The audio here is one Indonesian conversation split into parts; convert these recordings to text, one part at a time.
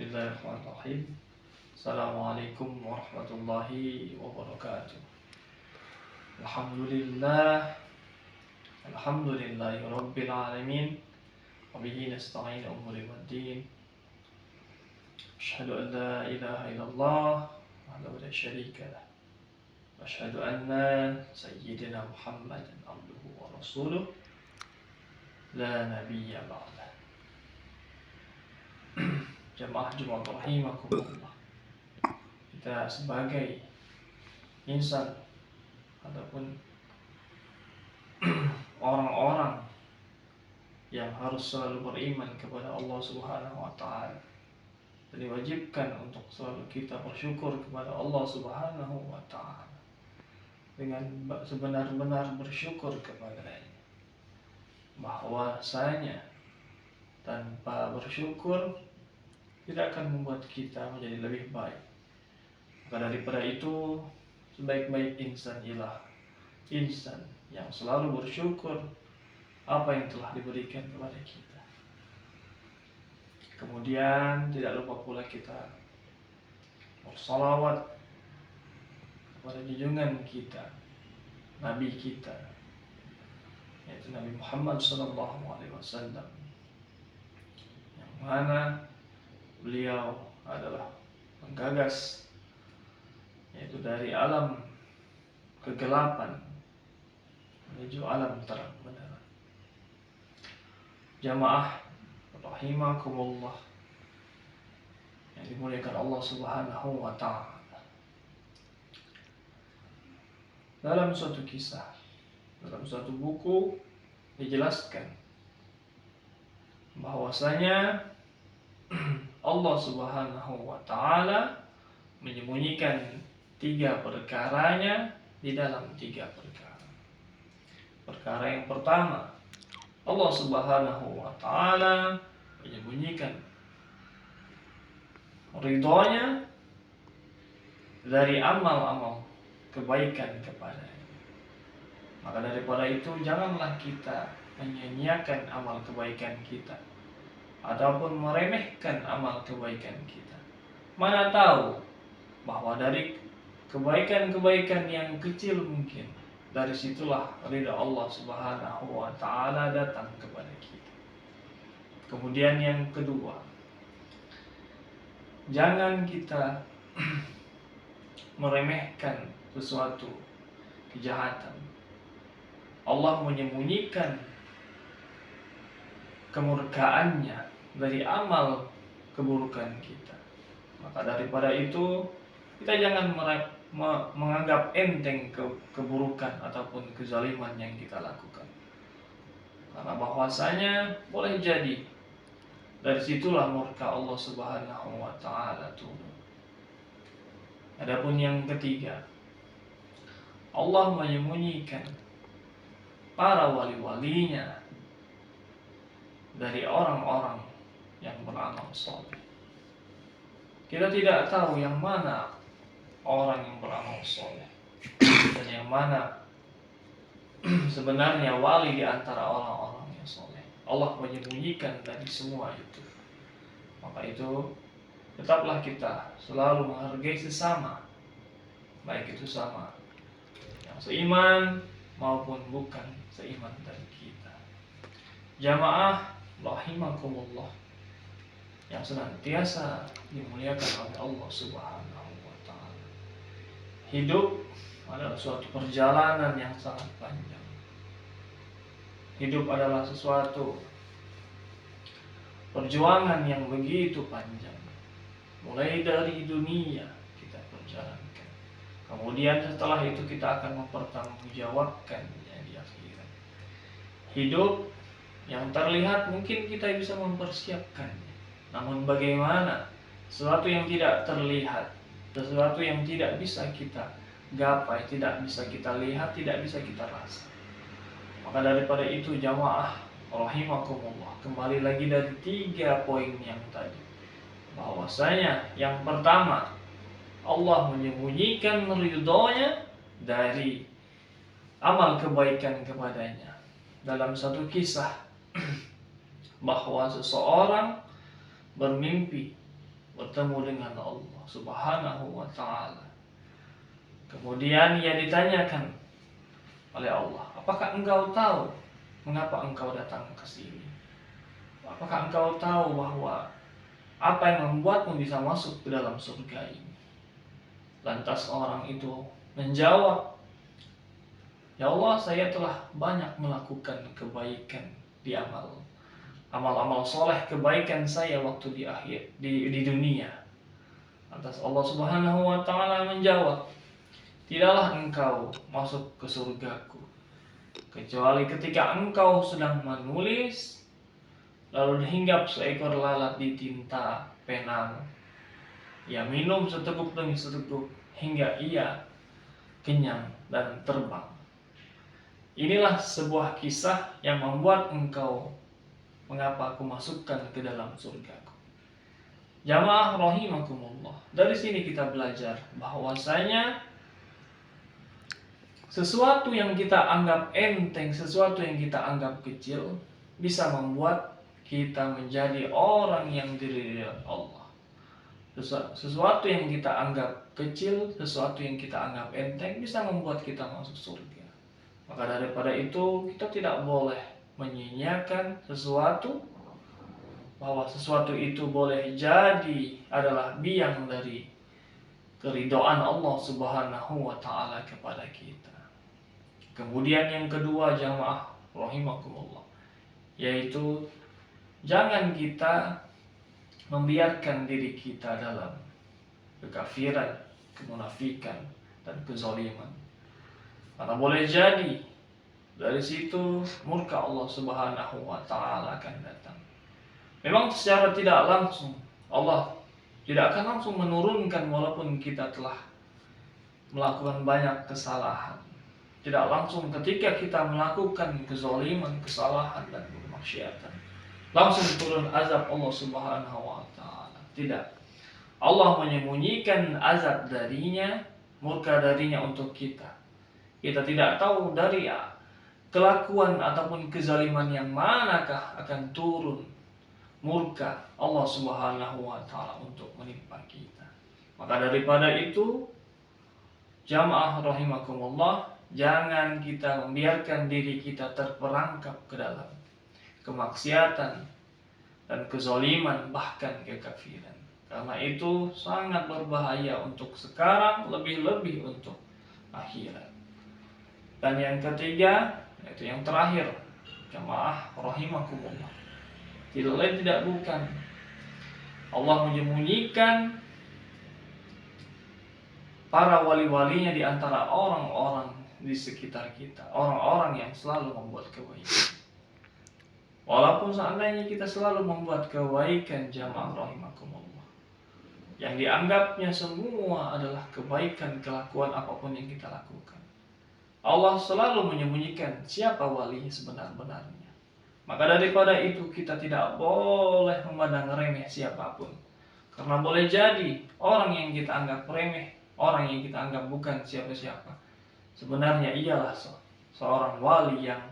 Bismillahirrahmanirrahim. Assalamualaikum warahmatullahi wabarakatuh. Alhamdulillah. Alhamdulillahi rabbil alamin. Wa bihi nasta'in umuri waddin. Asyhadu an la ilaha illallah wahdahu la syarika lah. Wa asyhadu anna sayyidina Muhammadan abduhu wa rasuluh la nabiyya ba'dah. Jamaah Jumat rahimakumullah. Kita sebagai insan ataupun orang-orang yang harus selalu beriman kepada Allah Subhanahu wa taala, diwajibkan untuk selalu kita bersyukur kepada Allah Subhanahu wa taala dengan sebenar-benar bersyukur kepadanya. Bahwasanya tanpa bersyukur tidak akan membuat kita menjadi lebih baik. Maka daripada itu, sebaik-baik insan ialah insan yang selalu bersyukur apa yang telah diberikan kepada kita. Kemudian tidak lupa pula kita bersalawat kepada junjungan kita, Nabi kita, yaitu Nabi Muhammad SAW, yang mana beliau adalah penggagas, yaitu dari alam kegelapan menuju alam terang benar. Jamaah rahimakumullah yang dimuliakan Allah Subhanahu wa taala. Dalam suatu kisah, dalam suatu buku dijelaskan bahwasanya Allah Subhanahu wa taala menyembunyikan 3 perkaranya di dalam 3 perkara. Perkara yang pertama, Allah Subhanahu wa taala menyembunyikan ridhonya dari amal-amal kebaikan kepadanya. Maka daripada itu janganlah kita menyia-nyiakan amal kebaikan kita ataupun meremehkan amal kebaikan kita. Mana tahu bahwa dari kebaikan-kebaikan yang kecil mungkin, dari situlah ridha Allah Subhanahu wa taala datang kepada kita. Kemudian yang kedua, jangan kita meremehkan sesuatu kejahatan. Allah menyembunyikan kemurkaannya dari amal keburukan kita. Maka daripada itu kita jangan menganggap enteng keburukan ataupun kezaliman yang kita lakukan. Karena bahwasanya boleh jadi dari situlah murka Allah Subhanahu wa taala turun. Adapun yang ketiga, Allah menyembunyikan para wali-walinya dari orang-orang yang beramal saleh. Kita tidak tahu yang mana orang yang beramal saleh dan yang mana sebenarnya wali di antara orang-orang yang saleh. Allah menyembunyikan dari semua itu. Maka itu tetaplah kita selalu menghargai sesama, baik itu sama yang seiman maupun bukan seiman dari kita. Jamaah rahimakumullah yang senantiasa dimuliakan oleh Allah Subhanahu wa taala. Hidup adalah suatu perjalanan yang sangat panjang. Hidup adalah sesuatu perjuangan yang begitu panjang. Mulai dari dunia kita perjalankan. Kemudian setelah itu kita akan mempertanggungjawabkannya di akhirat. Hidup yang terlihat mungkin kita bisa mempersiapkannya. Namun bagaimana sesuatu yang tidak terlihat, sesuatu yang tidak bisa kita gapai, tidak bisa kita lihat, tidak bisa kita rasa. Maka daripada itu jamaah rahimakumullah, kembali lagi dari 3 poin yang tadi. Bahwasanya yang pertama, Allah menyembunyikan ridhonya dari amal kebaikan kepadanya. Dalam satu kisah bahwa seseorang bermimpi bertemu dengan Allah Subhanahu wa Ta'ala. Kemudian ia ditanyakan oleh Allah, apakah engkau tahu mengapa engkau datang ke sini? Apakah engkau tahu bahwa apa yang membuatmu bisa masuk ke dalam surga ini? Lantas orang itu menjawab, ya Allah, saya telah banyak melakukan kebaikan di amal-amal soleh kebaikan saya waktu di dunia. Lantas Allah Subhanahu wa Ta'ala menjawab, tidaklah engkau masuk ke surgaku kecuali ketika engkau sedang menulis lalu dihinggap seekor lalat di tinta penamu. Ia minum seteguk demi seteguk hingga ia kenyang dan terbang. Inilah sebuah kisah yang membuat engkau mengapa aku masukkan ke dalam surgaku. Jamaah rahimakumullah. Dari sini kita belajar bahwasanya sesuatu yang kita anggap enteng, sesuatu yang kita anggap kecil bisa membuat kita menjadi orang yang diridhai Allah. Sesuatu yang kita anggap kecil, sesuatu yang kita anggap enteng bisa membuat kita masuk surga. Maka daripada itu kita tidak boleh menyia-nyiakan sesuatu, bahwa sesuatu itu boleh jadi adalah biang dari keridhaan Allah Subhanahu wa Ta'ala kepada kita. Kemudian yang kedua, jamaah rahimakumullah, yaitu jangan kita membiarkan diri kita dalam kekafiran, kemunafikan, dan kezaliman. Karena boleh jadi dari situ murka Allah Subhanahu wa Ta'ala akan datang. Memang secara tidak langsung Allah tidak akan langsung menurunkan walaupun kita telah melakukan banyak kesalahan. Tidak langsung ketika kita melakukan kezaliman, kesalahan, dan kemaksiatan langsung turun azab Allah Subhanahu wa Ta'ala. Tidak. Allah menyembunyikan azab darinya, murka darinya untuk kita. Kita tidak tahu dari kelakuan ataupun kezaliman yang manakah akan turun murka Allah Subhanahu wa Ta'ala untuk menimpa kita. Maka daripada itu, jamaah rahimakumullah, jangan kita membiarkan diri kita terperangkap ke dalam kemaksiatan dan kezaliman, bahkan kekafiran. Karena itu sangat berbahaya untuk sekarang, lebih-lebih untuk akhirat. Dan yang ketiga, yaitu yang terakhir, jamaah rahimakumullah, tidak lain tidak bukan Allah menyembunyikan para wali-walinya di antara orang-orang di sekitar kita, orang-orang yang selalu membuat kebaikan. Walaupun seandainya kita selalu membuat kebaikan, jamaah rahimakumullah, yang dianggapnya semua adalah kebaikan, kelakuan apapun yang kita lakukan, Allah selalu menyembunyikan siapa walinya sebenar-benarnya. Maka daripada itu kita tidak boleh memandang remeh siapapun. Karena boleh jadi orang yang kita anggap remeh, orang yang kita anggap bukan siapa-siapa, sebenarnya ialah seorang wali yang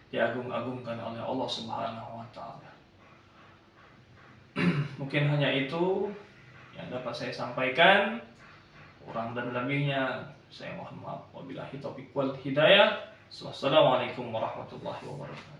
diagung-agungkan oleh Allah Subhanahu wa Ta'ala. Mungkin hanya itu yang dapat saya sampaikan. Kurang dan lebihnya saya mohon maaf. Wabillahi taufiq wal hidayah. Wassalamualaikum warahmatullahi wabarakatuh.